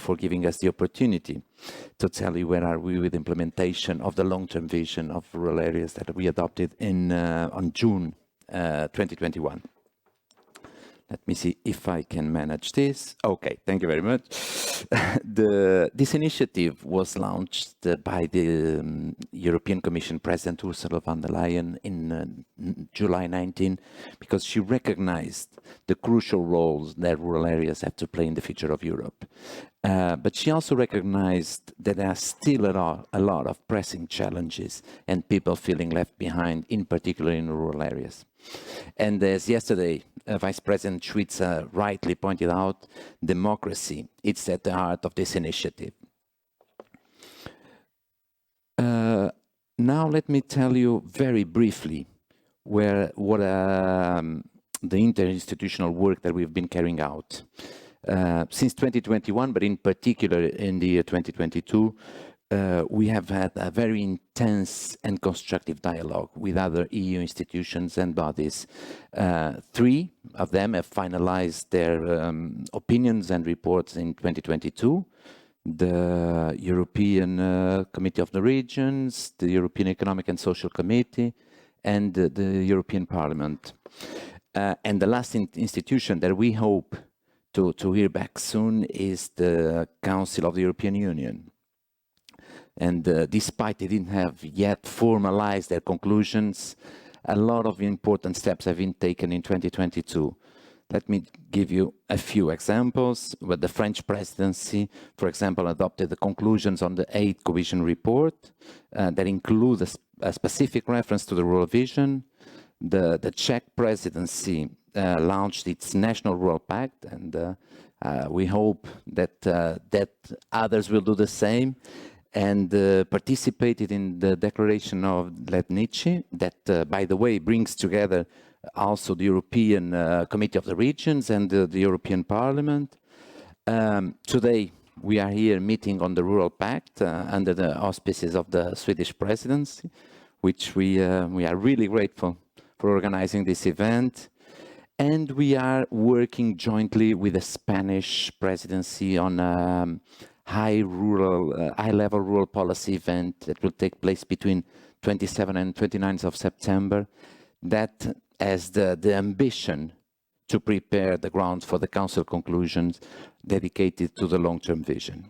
for giving us the opportunity to tell you where are we with implementation of the long-term vision of rural areas that we adopted on June 2021. Let me see if I can manage this. Okay, thank you very much. This initiative was launched by the European Commission President Ursula von der Leyen in July 19, because she recognized the crucial roles that rural areas have to play in the future of Europe. But she also recognized that there are still a lot of pressing challenges and people feeling left behind, in particular in rural areas. And as yesterday, Vice President Schwitzer rightly pointed out, democracy, it's at the heart of this initiative. Now let me tell you very briefly what the interinstitutional work that we've been carrying out. Since 2021, but in particular in the year 2022, we have had a very intense and constructive dialogue with other EU institutions and bodies. 3 of them have finalized their opinions and reports in 2022. The European Committee of the Regions, the European Economic and Social Committee, and the European Parliament. And the last institution that we hope to hear back soon is the Council of the European Union. And despite they didn't have yet formalized their conclusions, a lot of important steps have been taken in 2022. Let me give you a few examples. Where the French presidency, for example, adopted the conclusions on the 8th Cohesion Report that include a specific reference to the rural vision. The Czech presidency launched its National Rural Pact, and we hope that others will do the same, and participated in the declaration of Letnici that, by the way, brings together also the European Committee of the Regions and the European Parliament. Today, we are here meeting on the Rural Pact under the auspices of the Swedish presidency, which we are really grateful for organizing this event. And we are working jointly with the Spanish presidency on high-level rural policy event that will take place between 27 and 29th of September, that has the ambition to prepare the ground for the Council conclusions dedicated to the long-term vision.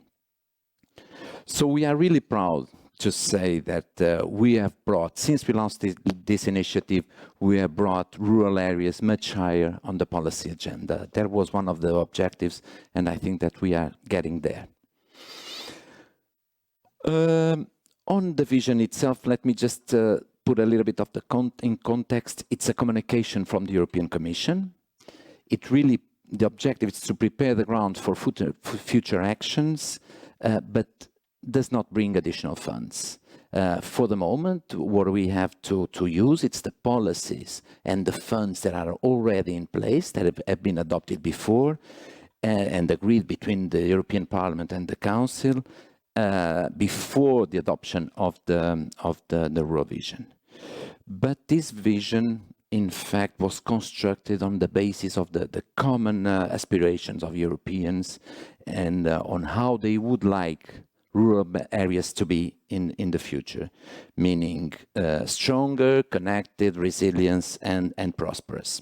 So we are really proud to say that we have brought, since we launched this initiative, we have brought rural areas much higher on the policy agenda. That was one of the objectives, and I think that we are getting there. On the vision itself, let me just put a little bit of in context. It's a communication from the European Commission. The objective is to prepare the ground for future actions, but does not bring additional funds. For the moment, what we have to use, it's the policies and the funds that are already in place, that have been adopted before and agreed between the European Parliament and the Council, before the adoption of the rural vision. But this vision, in fact, was constructed on the basis of the common aspirations of Europeans and on how they would like rural areas to be in the future, meaning stronger, connected, resilient, and prosperous.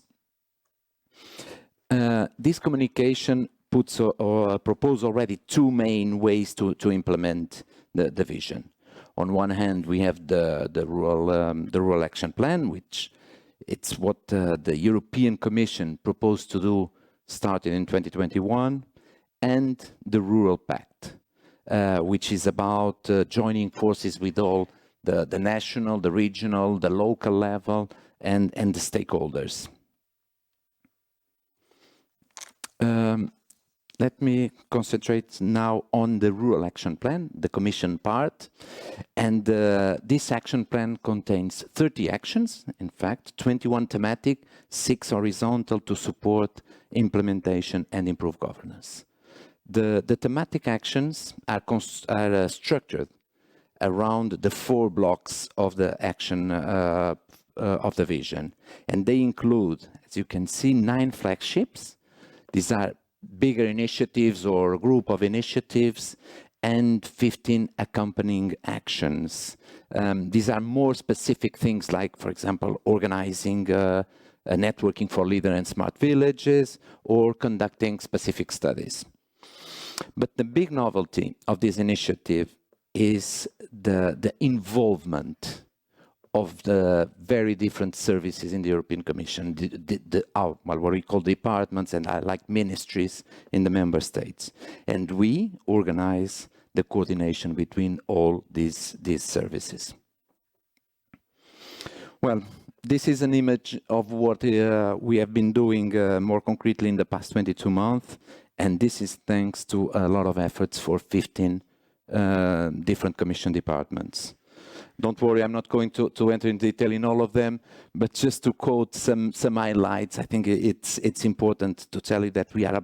This communication propose already 2 main ways to implement the vision. On one hand, we have the rural action plan, which it's what the European Commission proposed to do starting in 2021, and the Rural Pact, which is about joining forces with all the national, the regional, the local level, and the stakeholders. Let me concentrate now on the Rural Action Plan, the Commission part. And this action plan contains 30 actions, in fact, 21 thematic, 6 horizontal to support implementation and improve governance. The thematic actions are structured around the 4 blocks of the action of the vision. And they include, as you can see, 9 flagships. These are bigger initiatives or group of initiatives, and 15 accompanying actions. These are more specific things like, for example, organizing a networking for leader and smart villages, or conducting specific studies. But the big novelty of this initiative is the involvement of the very different services in the European Commission, what we call departments, and I like ministries in the member states. And we organize the coordination between all these services. Well, this is an image of what we have been doing more concretely in the past 22 months, and this is thanks to a lot of efforts for 15 different Commission departments. Don't worry, I'm not going to enter in detail in all of them, but just to quote some highlights, I think it's important to tell you that we are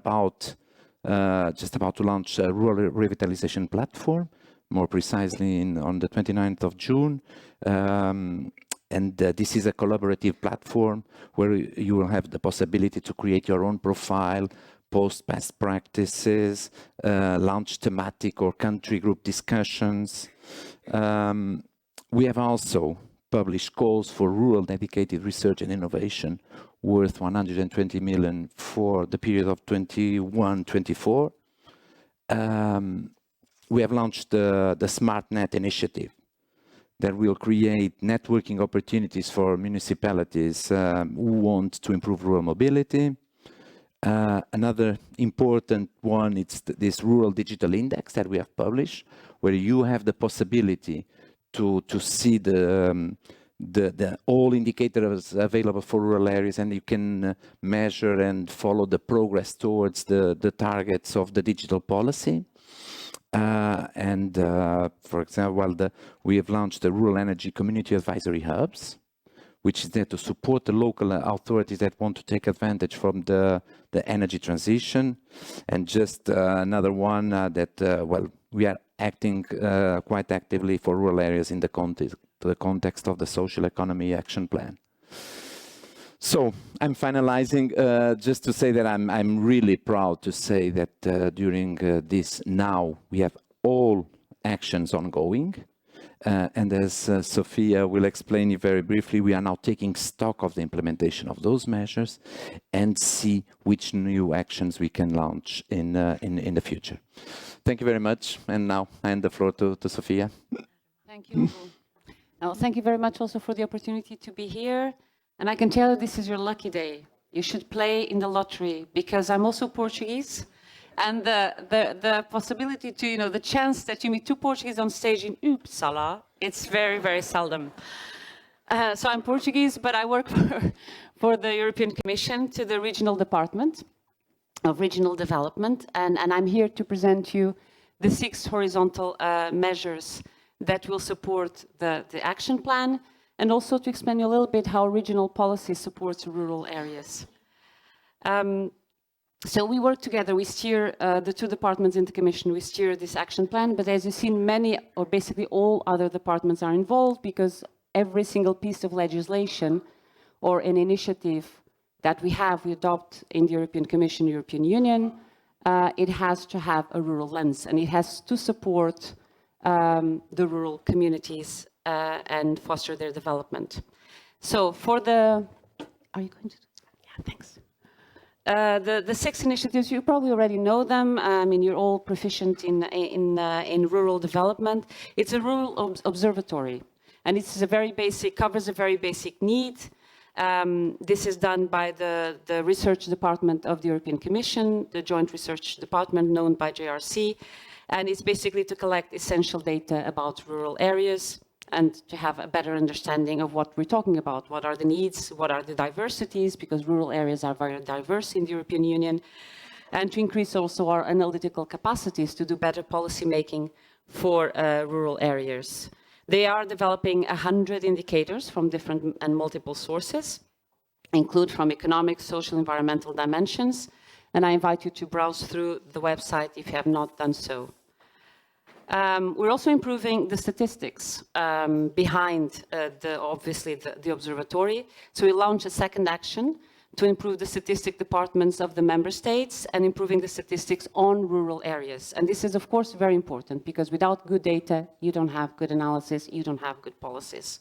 just about to launch a rural revitalization platform, more precisely on the 29th of June. And this is a collaborative platform where you will have the possibility to create your own profile, post best practices, launch thematic or country group discussions. We have also published calls for rural dedicated research and innovation worth 120 million for the period of 21-24. We have launched the SmartNet initiative that will create networking opportunities for municipalities who want to improve rural mobility. Another important one is this Rural Digital Index that we have published, where you have the possibility to see the all indicators available for rural areas, and you can measure and follow the progress towards the targets of the digital policy. For example, we have launched the Rural Energy Community Advisory Hubs, which is there to support the local authorities that want to take advantage from the energy transition. And just another one that, we are acting quite actively for rural areas in the context of the Social Economy Action Plan. So I'm finalizing just to say that I'm really proud to say that during this now we have all actions ongoing. And as Sofia will explain you very briefly, we are now taking stock of the implementation of those measures and see which new actions we can launch in the future. Thank you very much. And now I hand the floor to Sofia. Thank you, Hugo. Now, thank you very much also for the opportunity to be here. And I can tell you this is your lucky day. You should play in the lottery, because I'm also Portuguese. And the possibility to, the chance that you meet two Portuguese on stage in Uppsala, it's very, very seldom. So I'm Portuguese, but I work for the European Commission to the Regional Department of Regional Development. And I'm here to present you the 6 horizontal measures that will support the action plan, and also to explain you a little bit how regional policy supports rural areas. So we work together, we steer the 2 departments in the Commission, we steer this action plan, but as you've seen, many or basically all other departments are involved, because every single piece of legislation or an initiative that we adopt in the European Commission, European Union, it has to have a rural lens, and it has to support the rural communities and foster their development. So for are you going to? Yeah, thanks. The 6 initiatives, you probably already know them. I mean, you're all proficient in rural development. It's a rural observatory, and it's covers a very basic need. This is done by the research department of the European Commission, the joint research department known by JRC, and it's basically to collect essential data about rural areas and to have a better understanding of what we're talking about. What are the needs? What are the diversities? Because rural areas are very diverse in the European Union. And to increase also our analytical capacities to do better policy making for rural areas. They are developing 100 indicators from different and multiple sources, include from economic, social, environmental dimensions. And I invite you to browse through the website if you have not done so. We're also improving the statistics behind obviously the observatory. So we launched a second action to improve the statistic departments of the member states and improving the statistics on rural areas. And this is, of course, very important because without good data, you don't have good analysis, you don't have good policies.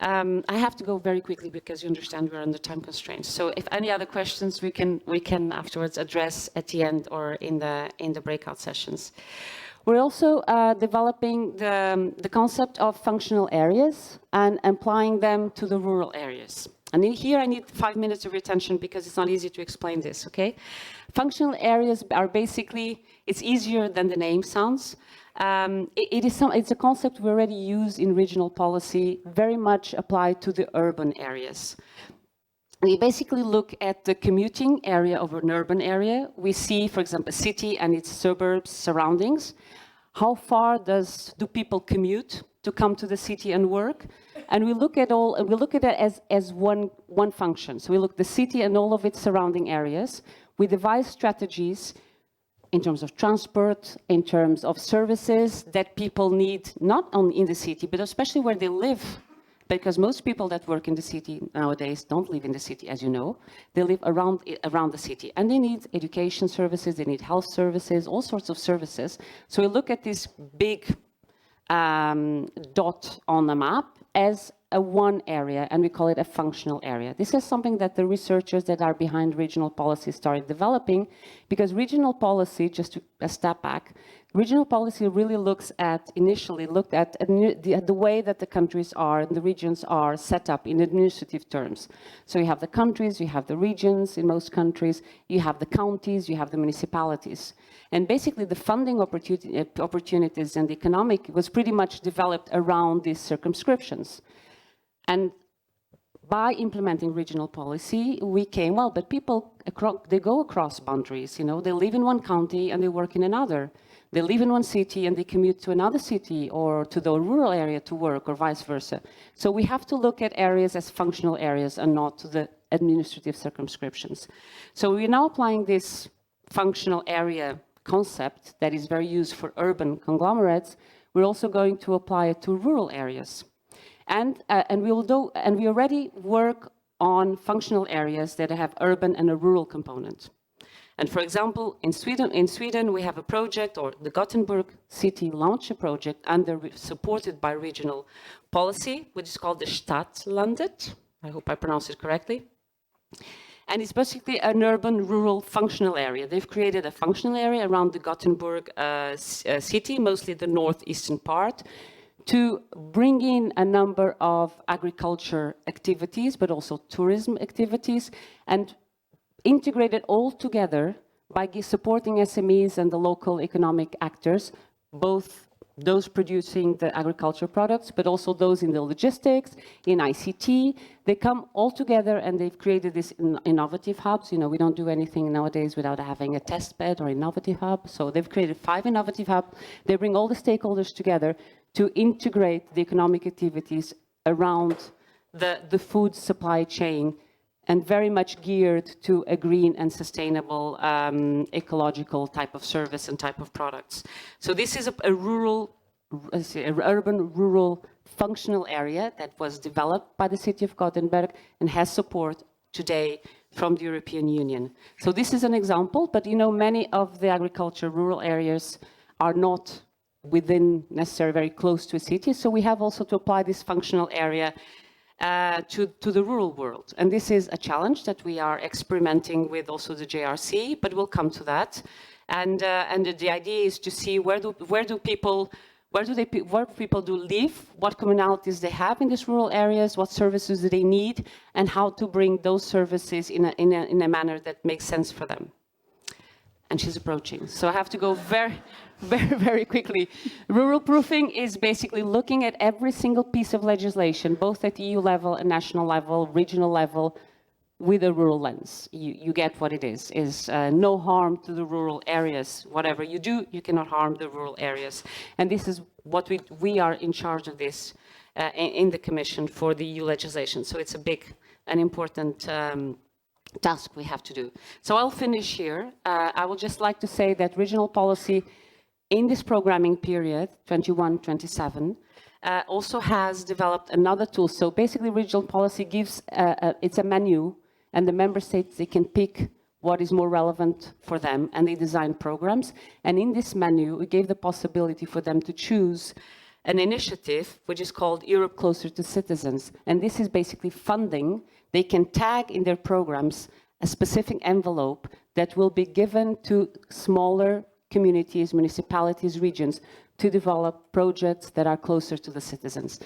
I have to go very quickly because you understand we're under time constraints. So if any other questions, we can afterwards address at the end or in the breakout sessions. We're also developing the concept of functional areas and applying them to the rural areas. And here I need 5 minutes of your attention because it's not easy to explain this, okay? Functional areas are basically, it's easier than the name sounds. It's a concept we already use in regional policy, very much applied to the urban areas. We basically look at the commuting area of an urban area. We see, for example, a city and its suburbs, surroundings. How far do people commute to come to the city and work? And we look at it as one function. So we look at the city and all of its surrounding areas. We devise strategies in terms of transport, in terms of services that people need, not only in the city, but especially where they live. Because most people that work in the city nowadays don't live in the city, as you know. They live around the city. And they need education services, they need health services, all sorts of services. So we look at this big dot on the map as one area, and we call it a functional area. This is something that the researchers that are behind regional policy started developing, because regional policy, just to a step back, regional policy really initially looked at the way that the countries are, the regions are set up in administrative terms. So you have the countries, you have the regions in most countries, you have the counties, you have the municipalities. And basically the funding opportunities and the economic was pretty much developed around these circumscriptions. And by implementing regional policy, we came, well, but people, they go across boundaries, you know, they live in one county and they work in another. They live in one city and they commute to another city or to the rural area to work or vice versa. So we have to look at areas as functional areas and not to the administrative circumscriptions. So we're now applying this functional area concept that is very used for urban conglomerates. We're also going to apply it to rural areas. And we already work on functional areas that have urban and a rural component. And for example, in Sweden, we have a project, or the Gothenburg city launched a project supported by regional policy, which is called the Stadslandet. I hope I pronounced it correctly. And it's basically an urban-rural functional area. They've created a functional area around the Gothenburg city, mostly the northeastern part, to bring in a number of agriculture activities, but also tourism activities, and integrate it all together by supporting SMEs and the local economic actors, both those producing the agriculture products, but also those in the logistics, in ICT. They come all together and they've created these innovative hubs. You know, we don't do anything nowadays without having a test bed or innovative hub. So they've created 5 innovative hubs. They bring all the stakeholders together to integrate the economic activities around the food supply chain, and very much geared to a green and sustainable ecological type of service and type of products. So this is a urban-rural functional area that was developed by the city of Gothenburg and has support today from the European Union. So this is an example, but you know, many of the agriculture rural areas are not within necessarily very close to a city. So we have also to apply this functional area to the rural world. And this is a challenge that we are experimenting with also the JRC, but we'll come to that. And the idea is to see where people do live, what commonalities they have in these rural areas, what services do they need, and how to bring those services in a manner that makes sense for them. And she's approaching, so I have to go very quickly. Rural proofing is basically looking at every single piece of legislation, both at EU level and national level, regional level, with a rural lens. You get what it is no harm to the rural areas. Whatever you do, you cannot harm the rural areas. And this is what we are in charge of this in the Commission for the EU legislation. So it's a big and important task we have to do. So I'll finish here. I would just like to say that regional policy in this programming period, 21-27, also has developed another tool. So basically regional policy gives, it's a menu and the member states, they can pick what is more relevant for them, and they design programs. And in this menu, we gave the possibility for them to choose an initiative which is called Europe Closer to Citizens. And this is basically funding. They can tag in their programs a specific envelope that will be given to smaller communities, municipalities, regions to develop projects that are closer to the citizens.